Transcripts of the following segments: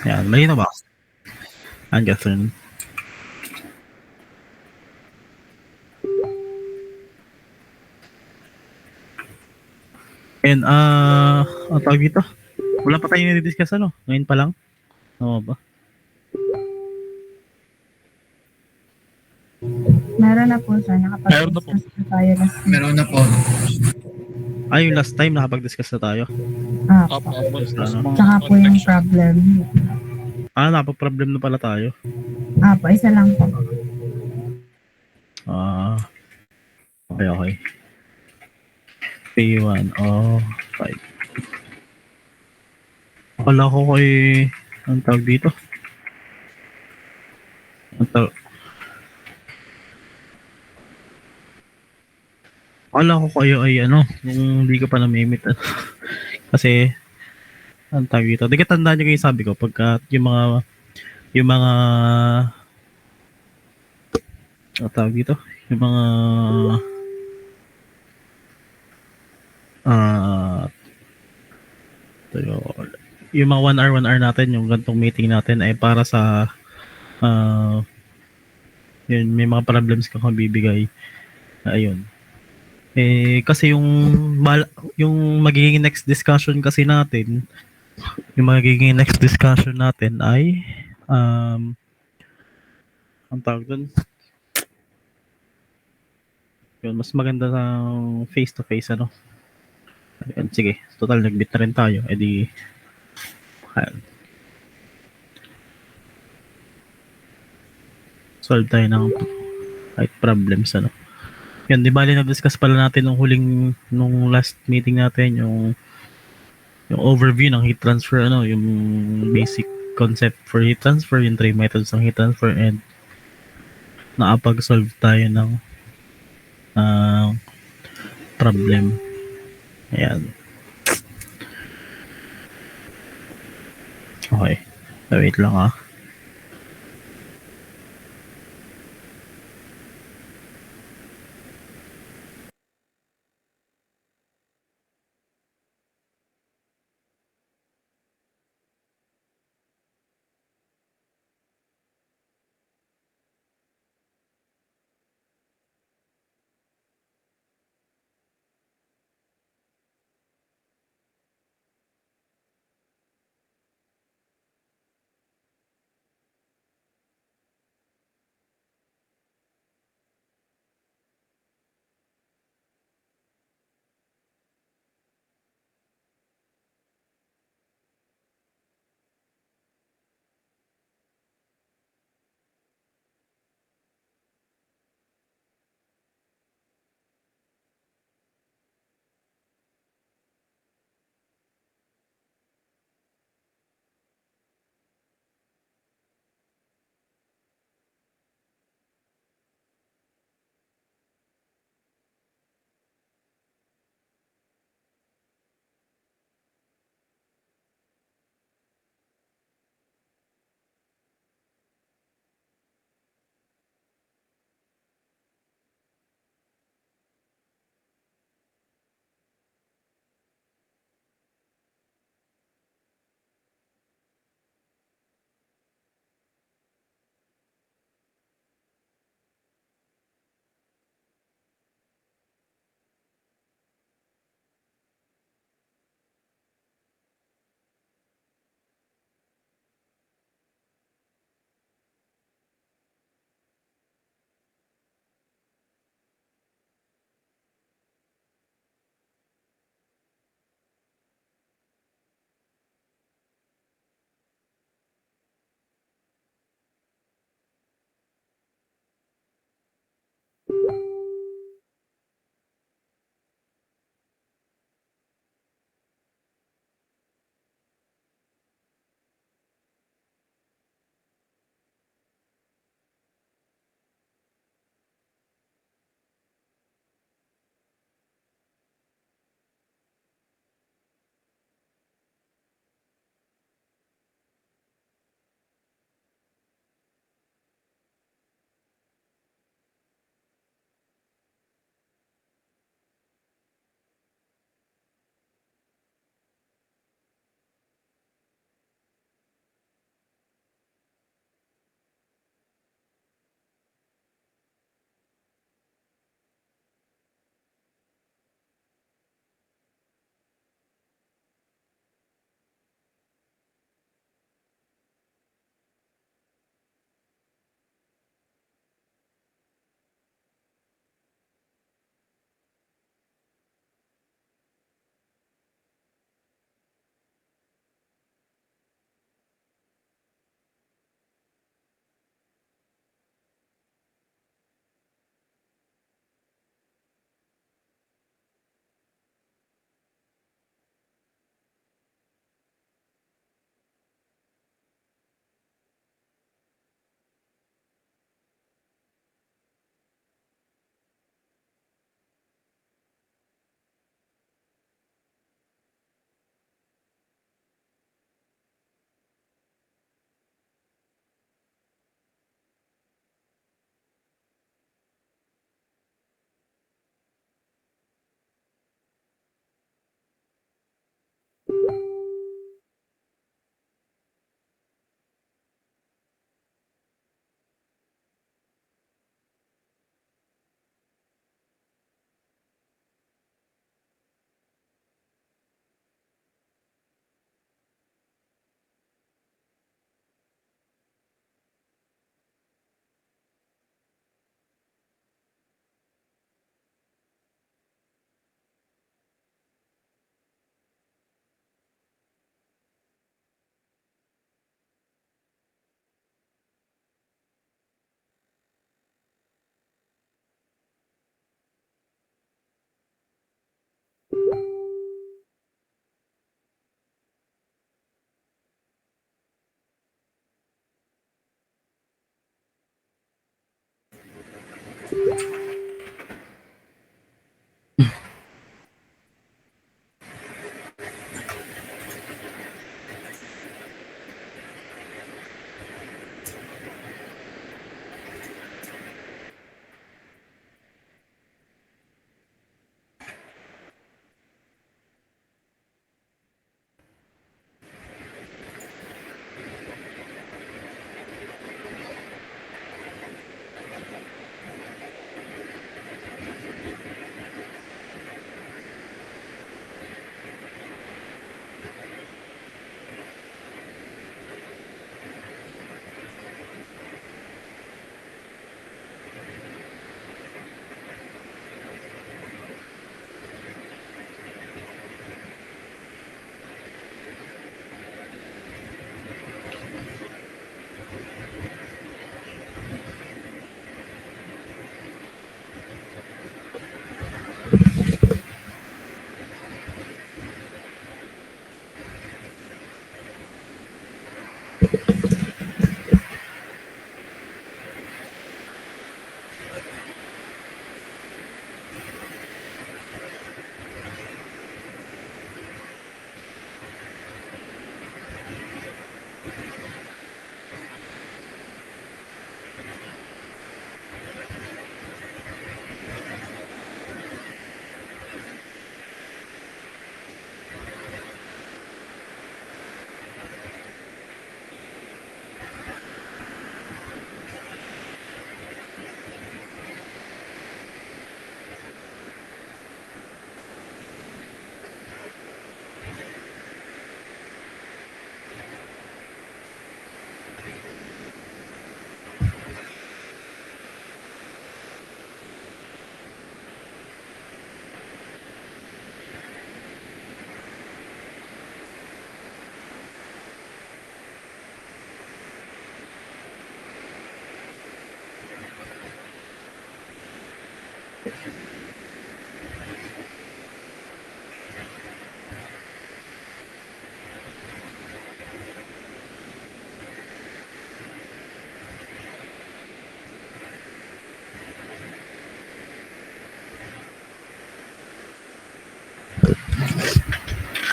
Yan, malinaw ba? Ang Catherine. And, ang tawag dito? Wala pa tayong nire-discuss ano? Ngayon pa lang? Oo ba? Meron na po sir, nakapag-discuss na tayo last week. Meron na po. Yung last time nakapag-discuss na tayo. Apo. Ano? Tsaka po yung problem. Napag-problem na pala tayo. Apo, isa lang po. Okay, okay. P1, right. Akala ko kay, ang tawag dito? Akala ko kayo ay ano, yung hindi ka pa namimit. Kasi, ang tawag dito. Di ka tandaan nyo kayo sabi ko, pagka yung mga, ang tawag dito, yung mga, yung mga 1 hour natin, yung gantong meeting natin ay para sa, yun, may mga problems kang bibigay. Ayun. Kasi yung magiging next discussion kasi natin, ay ang tawag dun, yun, mas maganda sa face to face ano. Ayun, sige, total nagbit na rin tayo, edi solve tayo ng kahit problems ano. Yan, di bali na-discuss pala natin nung last meeting natin yung overview ng heat transfer ano, yung basic concept for heat transfer, yung 3 methods ng heat transfer, and nakapag-solve tayo ng problem. Ayan. Okay. Wait lang ah.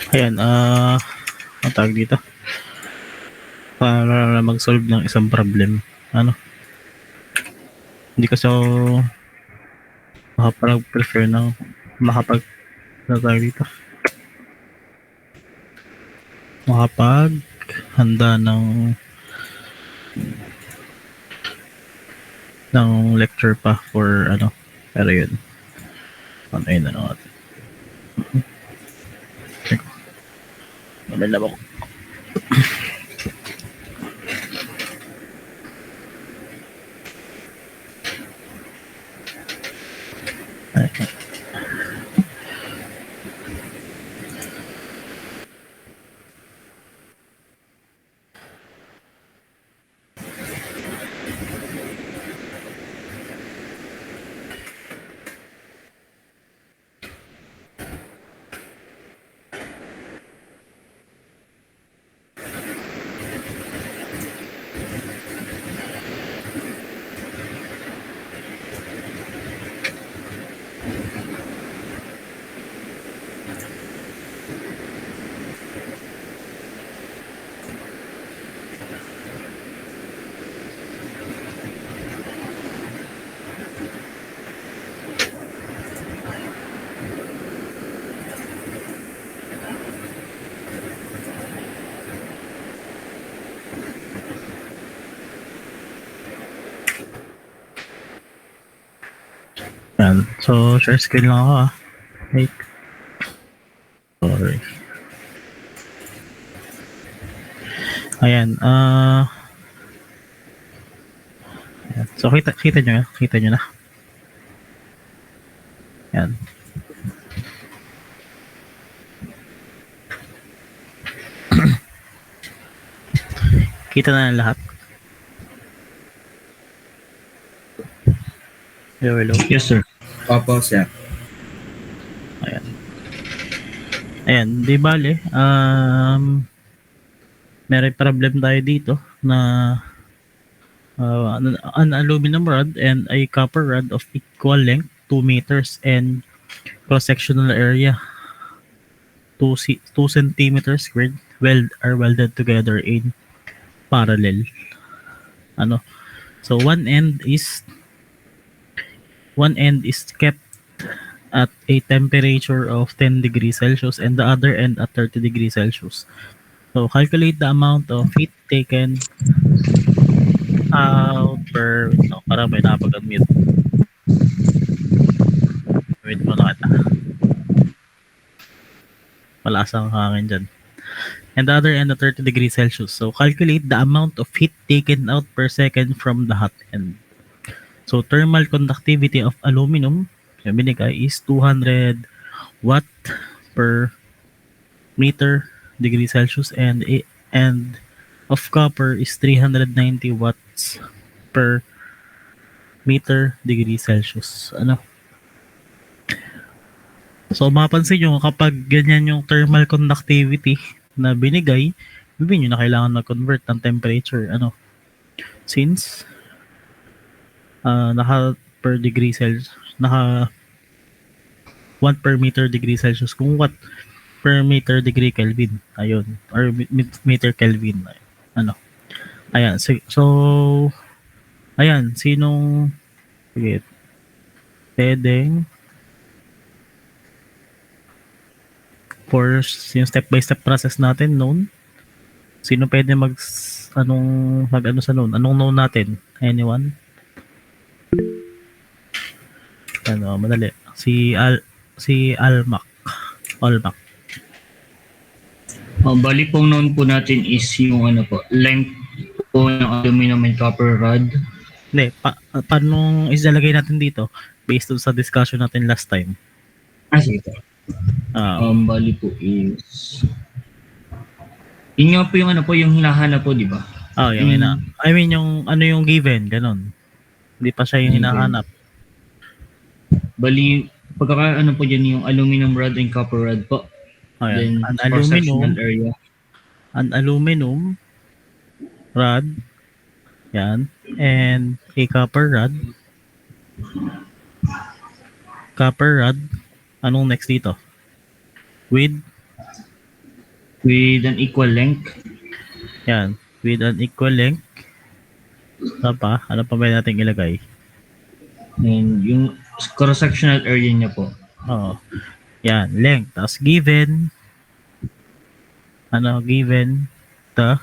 Ayan, ang tawag dito? Para mag-solve ng isang problem. Ano? Hindi kasi ako makapag-prefer ng ano tawag dito? Handa ng lecture pa for ano. Pero yun. Ano yun na natin. Malalabok. Yan. So, share screen lang ako Wait. Sorry. Ayan. Ayan. So, kita nyo na? Kita nyo na? Yan. Kita na lahat? Hello. Yes, sir. Opo, sir. Ayan, di bale, may problem tayo dito na an aluminum rod and a copper rod of equal length, 2 meters, and cross-sectional area 2 centimeters squared are welded together in parallel. So one end is kept at a temperature of 10 degrees Celsius and the other end at 30 degrees Celsius. So calculate the amount of heat taken out per para may napag-unmute. Wait mo na kita. Malakas ang hangin dyan. And the other end at 30 degrees Celsius. So calculate the amount of heat taken out per second from the hot end. So thermal conductivity of aluminum yung binigay is 200 watt per meter degree Celsius and of copper is 390 watts per meter degree Celsius. So mapansin nyo kapag ganyan yung thermal conductivity na binigay, hindi nyo na kailangan mag-convert ng temperature. Since naka per degree Celsius, naka watt per meter degree Celsius, kung watt per meter degree Kelvin, ayun, or meter Kelvin, ayan, so ayan, sinong sige, pwedeng for yung step by step process natin known, sino pwede anong sa known, anong known natin, anyone? Madali. Si Almac. Bali pong known po natin is yung length po ng aluminum and copper rod. Hindi, paano ilalagay natin dito? Based on sa discussion natin last time. Sige po. Ah, Bali po is... Yun nga po yung ano po, yung hinahanap po, di ba? yung I mean, yung ano yung given, ganun. Hindi pa siya yung Given. hinahanap. Bali, pagkaka ano po dyan, yung aluminum rod and copper rod po. Ayan. Then, cross-sectional area. An aluminum rod. Yan. And a copper rod. Copper rod. Anong next dito? With With an equal length. yan. With an equal length. Ano pa? Ano pa ba natin ilagay? And yung cross-sectional area niya po. Oo. Yan. Length. Tapos given the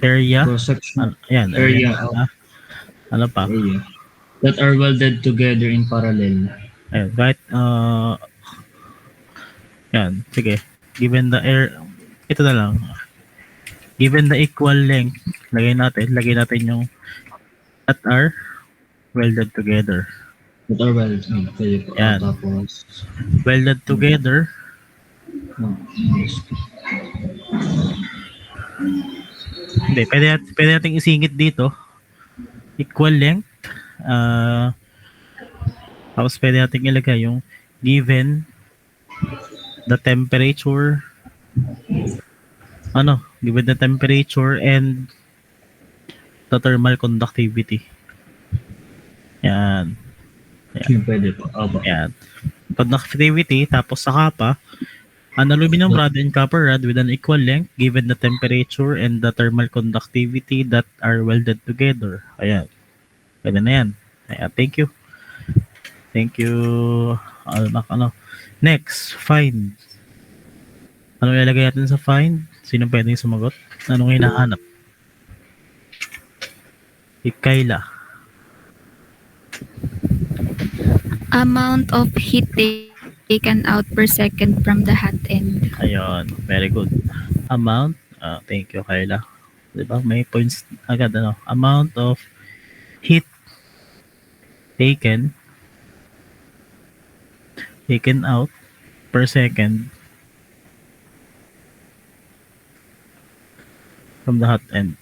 area. Cross-sectional Yan. area. Ano pa? Area. That are welded together in parallel. Ayun. Right. Yan. Sige. Given the ito na lang. Given the equal length, lagay natin yung that are welded together. That are welded together po. Yan. Tapos, Welded together. Hindi, pwede nating isingit dito. Equal length. Tapos pwede nating ilagay yung given the temperature given the temperature and the thermal conductivity. Yan. yung pwede po. Opo. Yan. Conductivity, tapos sa kapa, an aluminum rod and copper rod with an equal length given the temperature and the thermal conductivity that are welded together. Ayan. Pwede na yan. Ayan. Thank you. Next, find. Ano ilalagay natin sa find? Sino pwedeng sumagot? Anong hinahanap? Kayla. Amount of heat taken out per second from the hot end. Ayun. Very good. Amount. Thank you, Kayla. Diba? May points agad. Amount of heat taken out per second from the hot end.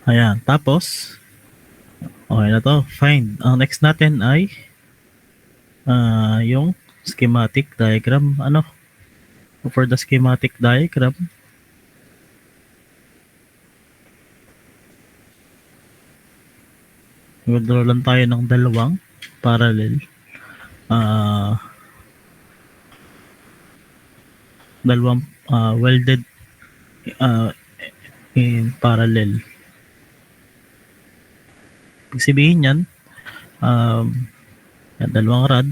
Ayan. Tapos, okay na to. Fine. Ang next natin ay yung schematic diagram. For the schematic diagram, mag-draw lang tayo ng dalawang parallel. Dalawang welded in parallel. Ibig sabihin yan, yan, dalawang rod.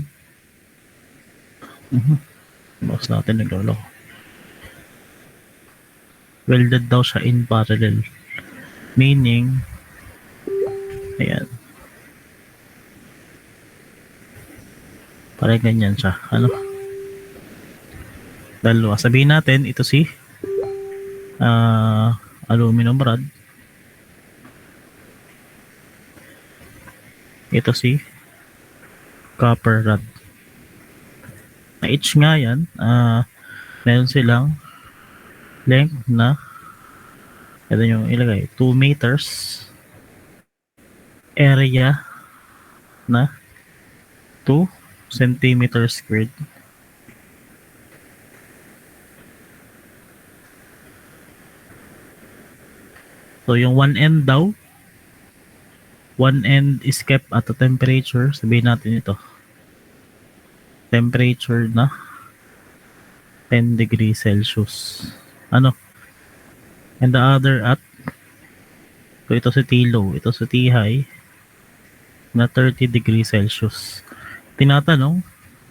Box natin naglolo. Welded daw siya in parallel. Meaning, ayan. Parang ganyan siya. Dalawa. Sabihin natin, ito si aluminum rod. Ito si copper rod. Na each nga yan, meron silang length na ito yung ilagay, 2 meters, area na 2 centimeters squared. So yung one end daw, one end is kept at a temperature, sabihin natin ito, temperature na 10 degrees Celsius. and the other at, so ito si T low, ito si T high, na 30 degrees Celsius. Tinatanong,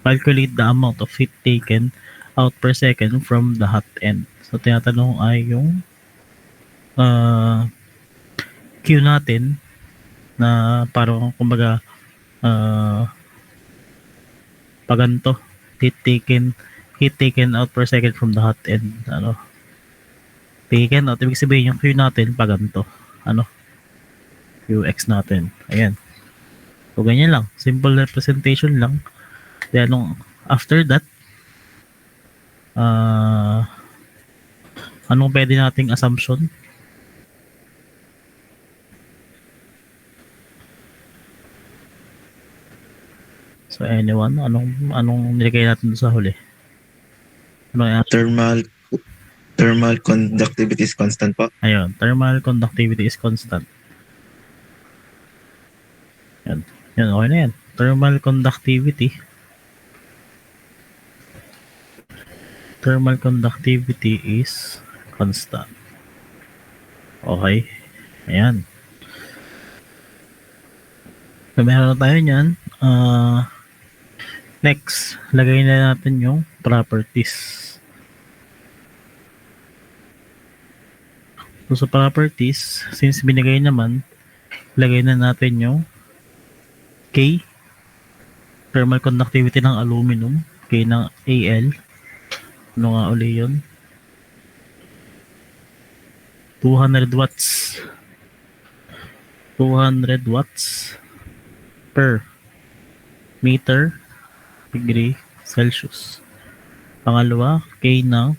calculate the amount of heat taken out per second from the hot end. So tinatanong ay yung Q natin na parang kumbaga paganto, heat taken out per second from the hot end. Taken out, ibig sabihin yung Q natin paganto. Qx natin. Ayan. So, ganyan lang. Simple representation lang. Then, after that, anong pwede nating assumption? So, anyone? Anong nilagay natin sa huli? Anong answer? Thermal conductivity is constant po. Ayun. Thermal conductivity is constant. Yan. Yan, okay na yan. Thermal conductivity. Thermal conductivity is constant. Okay. Ayan. So, meron na tayo niyan. Next, lagay na natin yung properties. So, sa properties, since binigay naman, lagay na natin yung K, thermal conductivity ng aluminum, K ng Al. Ano nga uli yun? 200 watts. 200 watts per meter degree Celsius. Pangalawa, K ng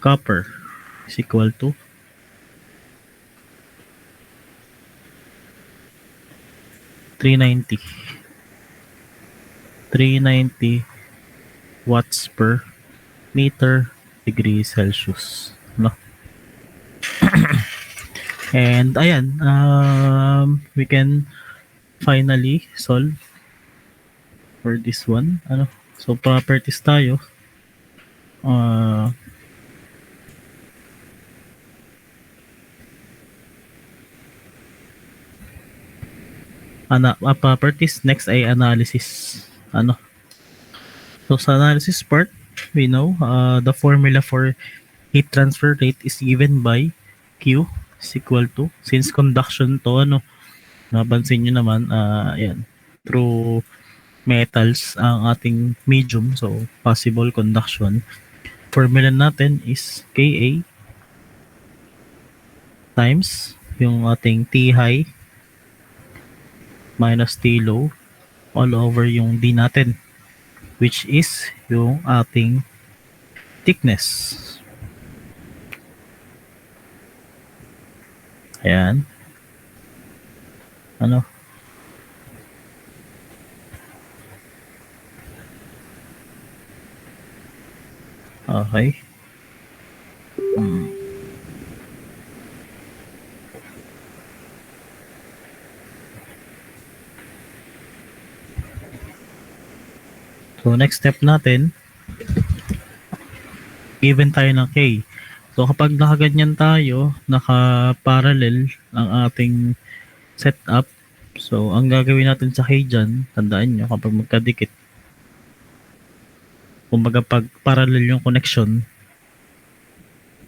copper is equal to 390 watts per meter degree Celsius. No? And ayan, we can finally solve for this one. So properties tayo. Properties, next ay analysis. So sa analysis part, we know the formula for heat transfer rate is given by Q is equal to, since conduction to, napansin nyo naman, yan, through metals ang ating medium, so possible conduction. Formula natin is Ka times yung ating T high minus T low all over yung D natin, which is yung ating thickness. Ayan. Okay. So, next step natin, given tayo ng K. So, kapag nakaganyan tayo, naka-parallel ang ating setup, so, ang gagawin natin sa K dyan, tandaan nyo, kapag magkadikit, kumbaga pag parallel yung connection,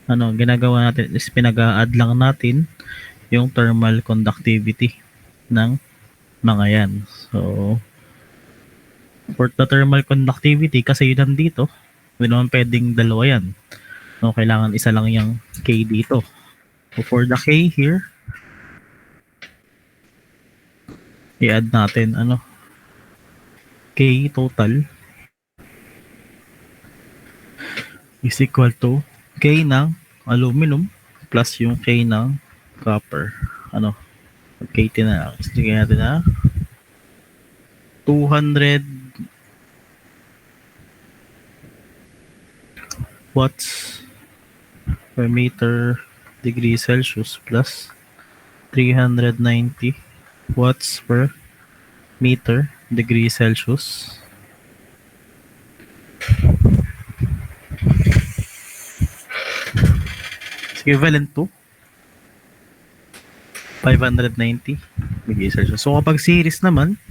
ginagawa natin is pinag-a-add lang natin yung thermal conductivity ng mga yan. So, for the thermal conductivity, kasi yun nandito, hindi naman pwedeng dalawa yan. So, kailangan isa lang yung K dito. So, for the K here, i-add natin, K total is equal to K ng aluminum plus yung K ng copper. K na lang. Sige natin na 200 watts per meter degree Celsius plus 390 watts per meter degree Celsius. equivalent to 590 bigay search. So kapag series naman,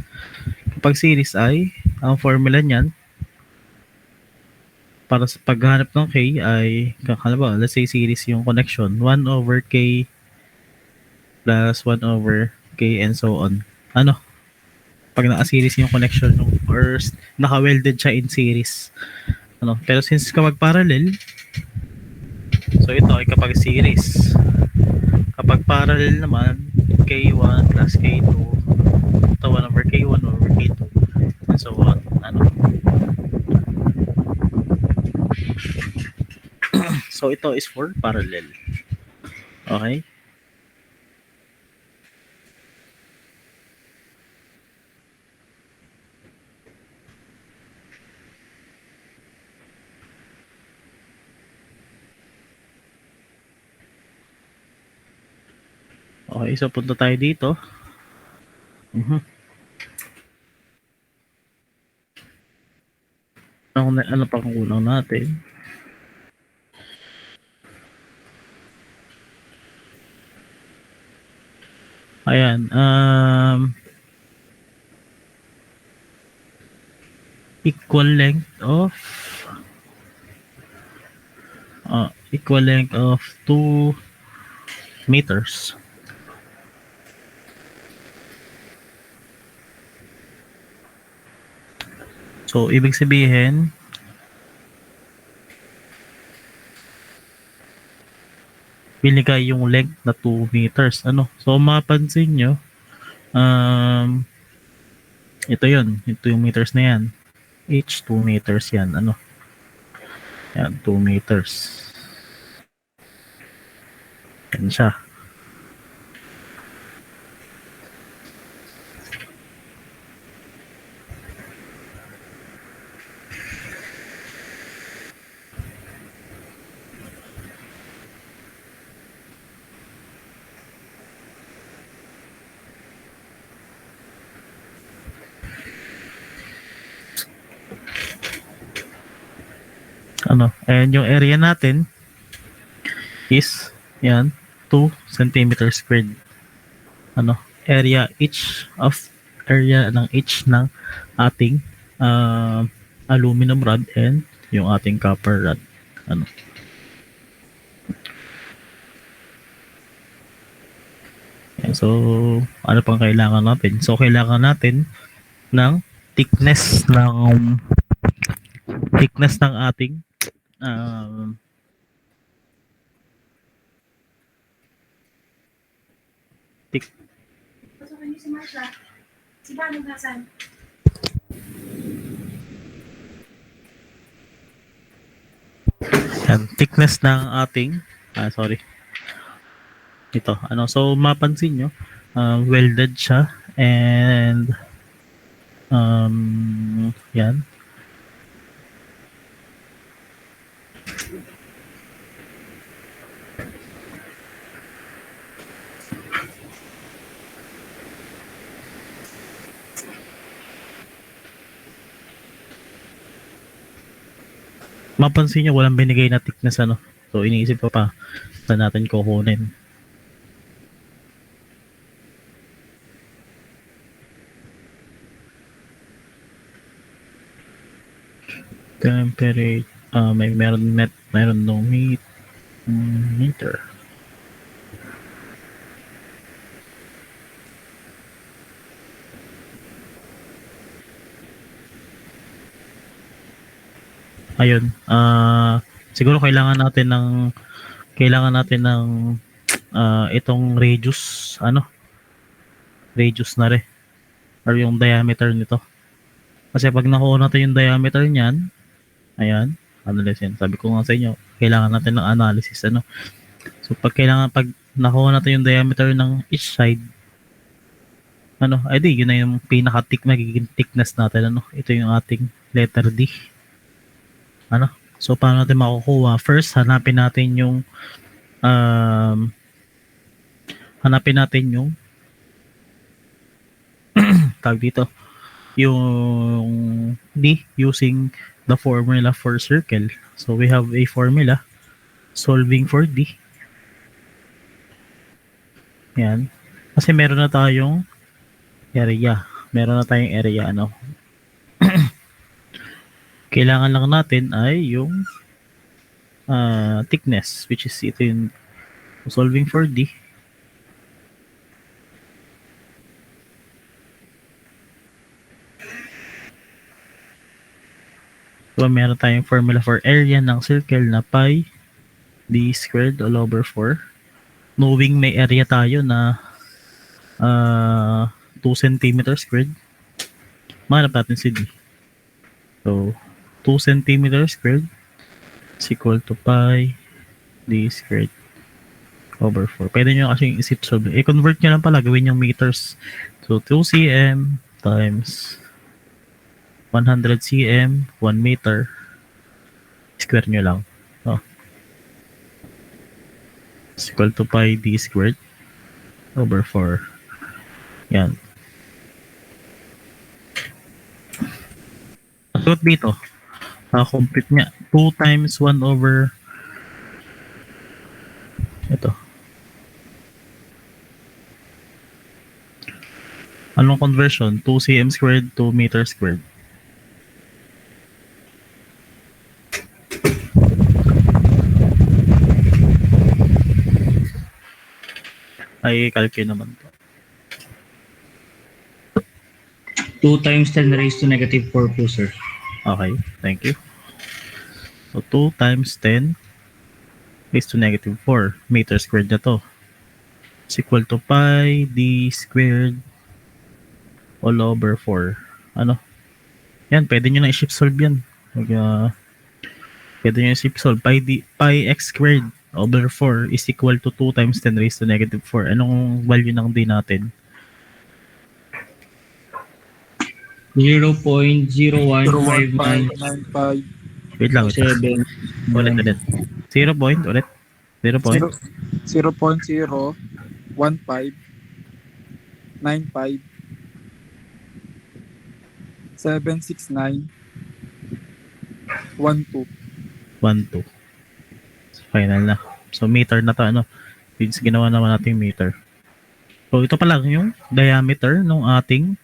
kapag series ay ang formula niyan para sa paghanap ng K ay halimbawa, let's say series yung connection 1 over K plus 1 over K and so on. Ano? Pag naka-series yung connection or naka-welded siya in series. Ano? Pero since kapag parallel, so ito ay kapag series. Kapag parallel naman, K1 plus K2 ito 1 over K1 over K2 and so on. Ano? So ito is for parallel. Okay? Okay, so punta tayo dito. Ano pa kung kulang natin? Ayan, equal length of 2 meters. So, ibig sabihin, binigay yung length na 2 meters. Ano? So, mapansin nyo, ito yun. Ito yung meters na yan. Each 2 meters yan. Ano? Yan, 2 meters. Yan siya. Ano? And yung area natin is yan 2 centimeters squared. Ano? Area ng each ng ating aluminum rod and yung ating copper rod. Ano? Yan, so ano pang kailangan natin? So kailangan natin ng thickness ng ating Pasukin niyo si Marsha. Si Bano nasan? yan, thickness ng ating ito, ano, so mapansin nyo welded siya and yan. Mapansin nyo walang binigay na thickness, ano, so iniisip ko pa saan natin kukunin. Temperature, meron no meter. Ayun, siguro kailangan natin ng itong radius na rin or yung diameter nito. Kasi pag nakuha natin yung diameter niyan, ayan, analysis yan. Sabi ko nga sa inyo, kailangan natin ng analysis, ano. So pag nakuha natin yung diameter ng each side, ano, edi yun na yung magiging thickness natin, ano. Ito yung ating letter D. Ano? So paano natin makukuha? First, hanapin natin yung tag dito, yung D using the formula for circle. So we have a formula solving for D. Yan. Kasi meron na tayong area. Meron na tayong area, ano. Kailangan lang natin ay yung thickness, which is ito yung solving for D. So, meron tayong formula for area ng circle na pi d squared all over 4. Knowing may area tayo na 2 cm squared, mahanap natin si D. So, 2 cm squared is equal to pi d squared over 4. Pwede nyo kasi isip solve. I-convert nyo lang pala, gawin yung meters. So, 2 cm times 100 cm, 1 meter. Square nyo lang. Oh. Is equal to pi d squared over 4. Yan. So, dito, complete niya. 2 times 1 over ito. Anong conversion? 2 cm squared to meter squared. Ay, calculate naman to. 2 times 10 raised to negative 4 po, sir. Okay, thank you. So, 2 times 10 raised to negative 4 meter squared na to. Is equal to pi d squared all over 4. Ano? Yan, pwede nyo na i-shift solve yan. Pwede nyo i-shift solve. Pi x squared over 4 is equal to 2 times 10 raised to negative 4. Anong value ng d natin? 0.0159 Wait lang. 7 Ulit. 0 point, ulit. 0 point. 1, 2. Final na. So, meter na to, ano. Since ginawa naman natin meter. So, ito pa lang yung diameter ng ating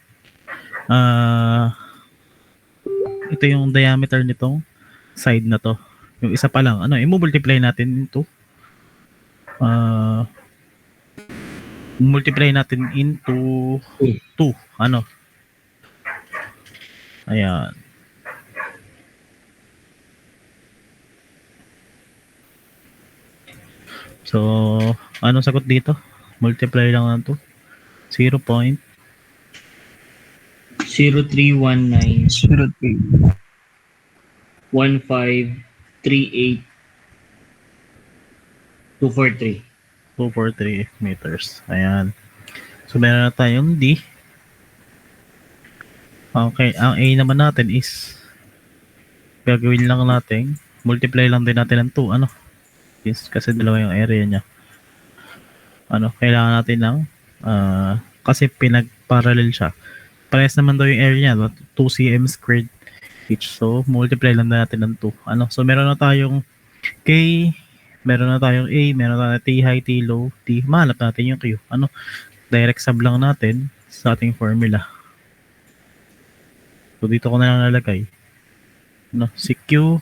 ito yung diameter nitong side na to. Yung isa pa lang, ano, i-multiply natin into multiply natin into 2. Ano? Ayan. So, anong sagot dito? Multiply lang ng 2. 0.0319 1538 243. 243 meters. Ayan. So, meron na tayong D. Okay, ang A naman natin is gagawin lang natin, multiply lang din natin ng 2. Ano? Yes, kasi dalawa yung area niya. Ano, kailangan natin ng kasi pinag-parallel siya. Parehas naman daw yung area niya, 2 cm squared each. So, multiply lang natin ng 2. Ano? So, meron na tayong K, meron na tayong A, meron na tayong T high, T low, T. Mahanap natin yung Q. Ano? Direct sub lang natin sa ating formula. So, dito ko na lang nalagay. No, si Q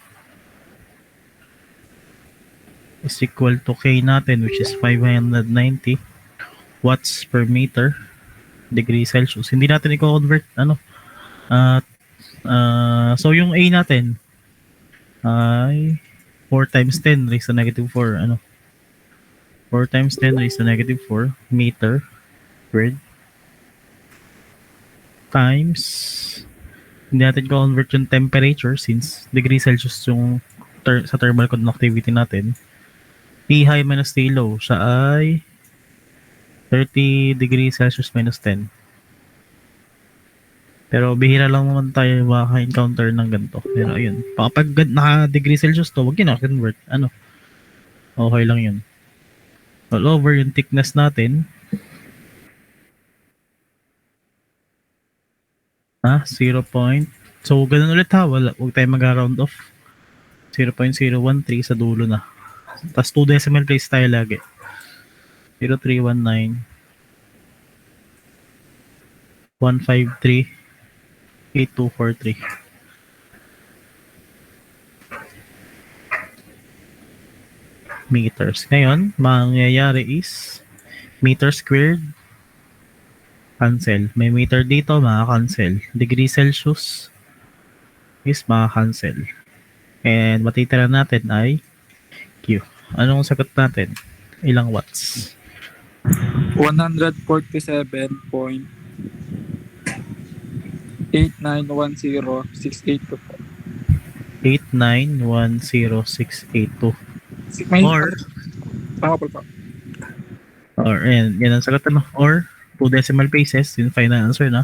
is equal to K natin, which is 590 watts per meter degree Celsius. Hindi natin i-convert, ano. So, yung A natin ay 4 times 10 raised to negative 4. Ano? 4 times 10 raised to negative 4 meter squared times, hindi natin convert yung temperature since degree Celsius yung sa thermal conductivity natin. T high minus T low, siya ay 30 degrees Celsius minus 10. Pero bihira lang naman tayo maka-encounter ng ganito. Pero ayun, kapag naka-degree Celsius to, wag yun na-convert. Ano? Okay lang yun. All over yung thickness natin. 0. So, ganun ulit ha. Huwag tayo mag-round off. 0.013 sa dulo na. Tapos 2 decimal place tayo lagi. 0319 1538243 meters. Ngayon, mangyayari is meter squared, cancel. May meter dito, maka-cancel. Degree Celsius is maka-cancel. And matitira natin ay Q. Anong sagot natin? Ilang watts? 147.8910.682 po. 8910682. May, Or, tama po po. and yan ang sagot, ano? Or, 2 decimal places, yung final answer na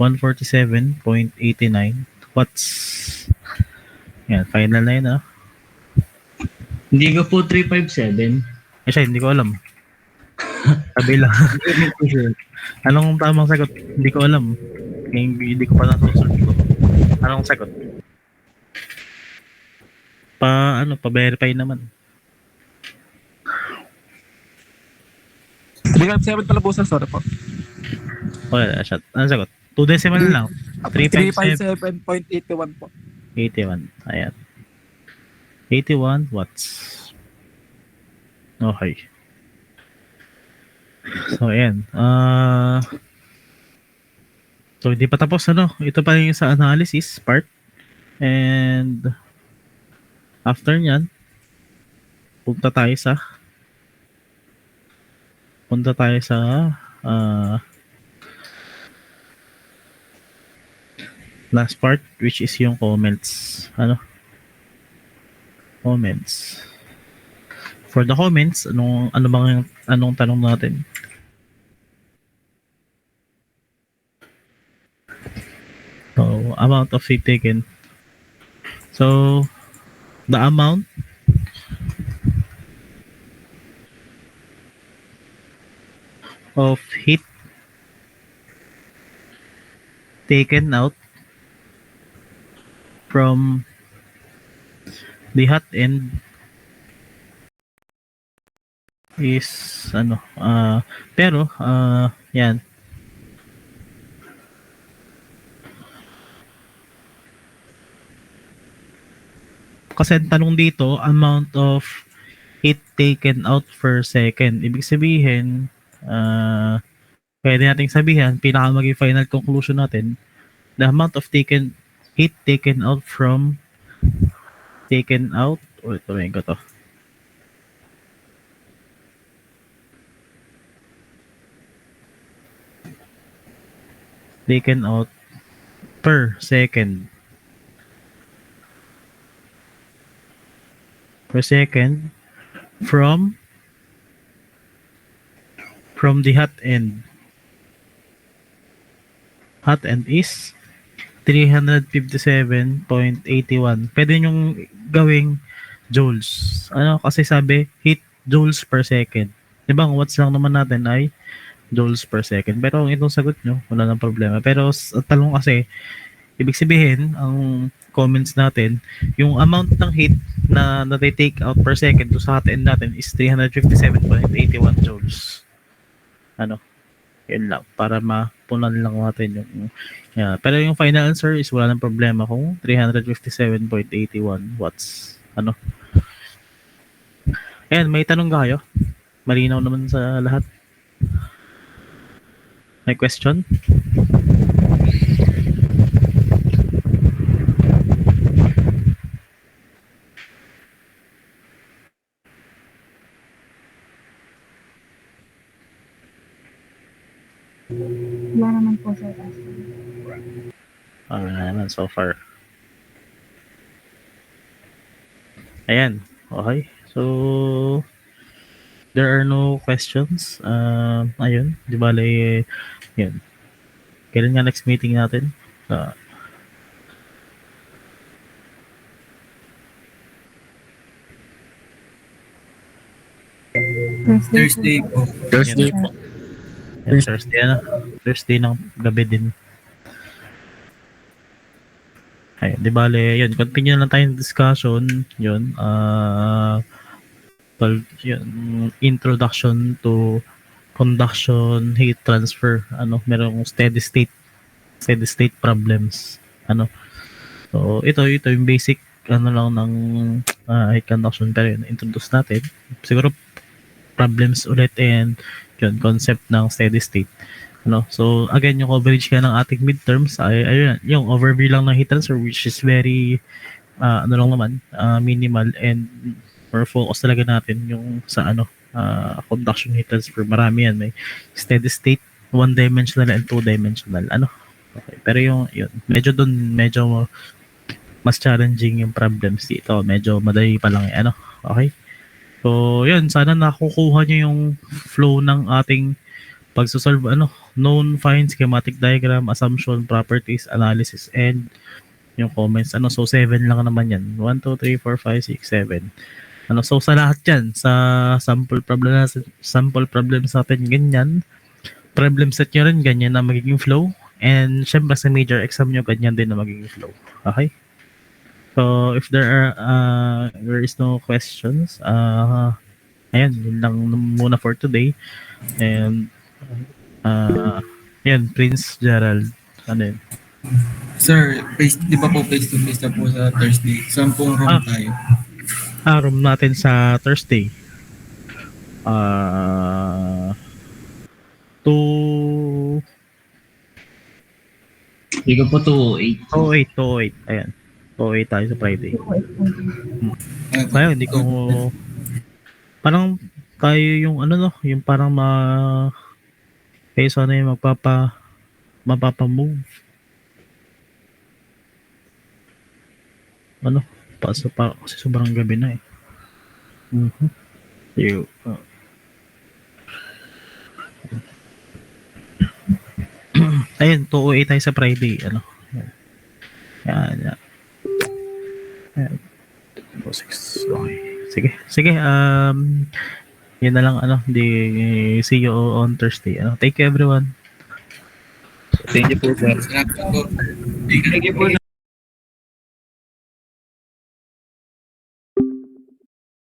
147.89 watts. Yan, final na yun, ah. Hindi ko po 357. Siya, hindi ko alam. Sabi lang. Anong tamang sagot? Hindi ko alam. Hindi ko pa nasusunod ko. Anong sagot? Pa-verify naman. 357 pala po, sir. Sorry po. Wala siya. Anong sagot? 2 decimal lang. 357. 357.81 po. 81. Ayan. 81 watts. Okay. So, ayan. So, hindi pa tapos, ano? Ito pa yung sa analysis part. And, after nyan, punta tayo sa last part, which is yung comments. Comments. For the comments, anong tanong natin? So, amount of heat taken. So, the amount of heat taken out from the hot end is yan. Kasi ang tanong dito, amount of heat taken out per second. Ibig sabihin, pwede nating sabihin, pinaka maging final conclusion natin, the amount of heat taken out, tuloy ko to. Taken out per second. From the hot end. Hot end is 357.81. Pwede nyong gawing joules. Kasi sabi, heat joules per second. Diba, ang watts lang naman natin ay joules per second. Pero itong sagot nyo, wala nang problema. Pero talong kasi, ibig sabihin, ang comments natin, yung amount ng heat na nati-take out per second to sa hot end natin is 357.81 joules. Yun lang. Para mapunan lang natin yung... Yeah. Pero yung final answer is wala nang problema kung 357.81 watts. Ayan, may tanong kayo? Malinaw naman sa lahat. May question? Wala naman po, sir. Wala naman so far. Ayan. Okay. So, there are no questions. Ayun. Di bale, yun. Kailan nga next meeting natin? Thursday po. Thursday Sir. po. Thursday ng gabi din. Ayun, di bale, yun. Continue lang tayong discussion. Yun. Yun. Introduction to conduction heat transfer. Merong steady state steady state problems. Ano? So, ito yung basic ano lang ng heat conduction, pero yun, introduce natin. Siguro problems ulit and yun, concept ng steady state. Ano? So, again, yung coverage ka ng ating midterms ay ayun, yung overview lang ng heat transfer, which is very ano lang naman, minimal, and more focus talaga natin yung sa ano, conduction heat transfer. Marami yan, may steady state, one-dimensional and two-dimensional. Ano? Okay. Pero yun, medyo mas challenging yung problems dito. Medyo madali pa lang ano. Okay? So, yun, sana nakukuha nyo yung flow ng ating pagsosolve, known, find, schematic diagram, assumption, properties, analysis, and yung comments. So 7 lang naman yan. 1, 2, 3, 4, 5, 6, 7. So sa lahat yan, sa sample problems natin, ganyan. Problem set nyo rin, ganyan na magiging flow. And syempre sa major exam nyo, ganyan din na magiging flow. Okay? So if there is no questions, ayan, yun lang muna for today. And yan, Prince Gerald. Ano yun? Sir, di ba po face-to-face na po sa Thursday? Saan pong room tayo? Room natin sa Thursday. 2... Hindi ko po 208. 208. Ayan. 208 tayo sa Friday. Kaya hindi ko... Parang tayo yung yung parang kayo sana yung mapapa-move. Kasi sobrang gabi na eh. Ayun, 208 tayo sa Friday. Yan. 6. Okay. Sige. Yun na lang, see you on Thursday. Thank you everyone. Thank you po, sir. Salamat po. Thank you po.